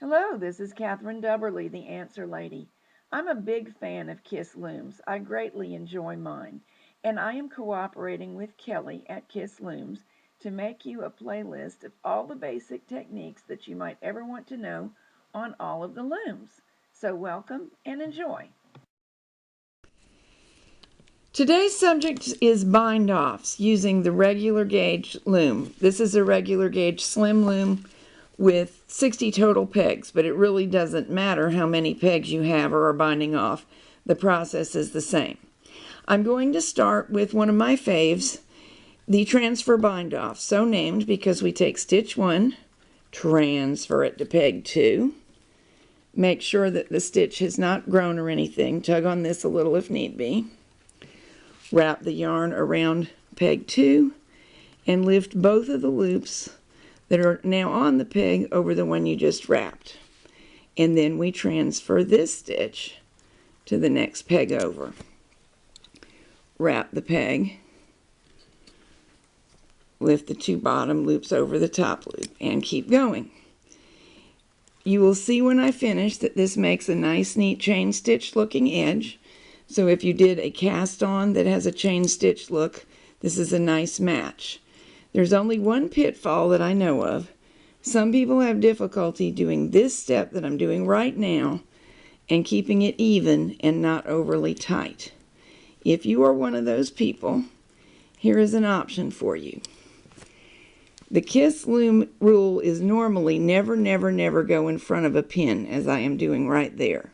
Hello, this is Catherine Dubberly, the Answer Lady. I'm a big fan of Kiss Looms. I greatly enjoy mine, and I am cooperating with Kelly at Kiss Looms to make you a playlist of all the basic techniques that you might ever want to know on all of the looms. So welcome and enjoy. Today's subject is bind-offs using the regular gauge loom. This is a regular gauge slim loom with 60 total pegs, but it really doesn't matter how many pegs you have or are binding off. The process is the same. I'm going to start with one of my faves, the transfer bind off, so named because we take stitch 1, transfer it to peg 2, make sure that the stitch has not grown or anything, tug on this a little if need be, wrap the yarn around peg 2, and lift both of the loops that are now on the peg over the one you just wrapped. And then we transfer this stitch to the next peg over. Wrap the peg, lift the two bottom loops over the top loop, and keep going. You will see when I finish that this makes a nice, neat chain stitch looking edge. So if you did a cast on that has a chain stitch look, this is a nice match. There's only one pitfall that I know of. Some people have difficulty doing this step that I'm doing right now and keeping it even and not overly tight. If you are one of those people, here is an option for you. The Kiss Loom rule is normally never, never, never go in front of a pin, as I am doing right there.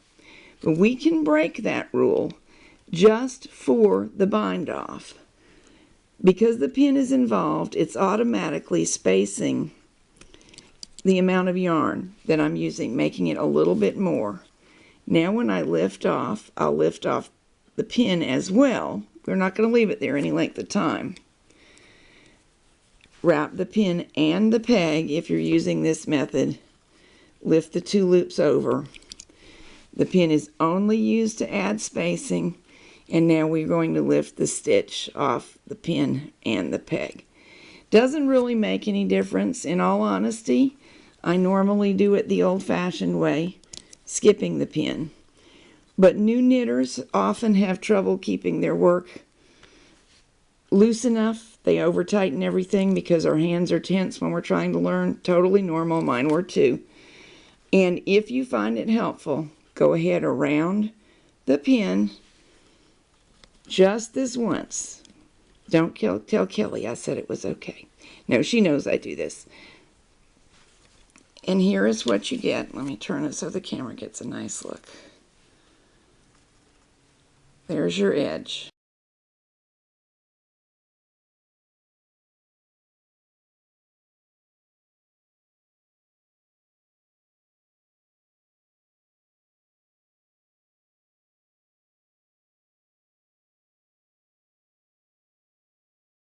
But we can break that rule just for the bind off. Because the pin is involved, it's automatically spacing the amount of yarn that I'm using, making it a little bit more. Now when I lift off, I'll lift off the pin as well. We're not going to leave it there any length of time. Wrap the pin and the peg if you're using this method. Lift the two loops over. The pin is only used to add spacing, and now we're going to lift the stitch off the pin and the peg. Doesn't really make any difference. In all honesty, I normally do it the old-fashioned way, skipping the pin. But new knitters often have trouble keeping their work loose enough. They over-tighten everything because our hands are tense when we're trying to learn. Totally normal. Mine were too. And if you find it helpful, go ahead around the pin just this once. Don't tell Kelly I said it was okay. No, she knows I do this. And here is what you get. Let me turn it so the camera gets a nice look. There's your edge.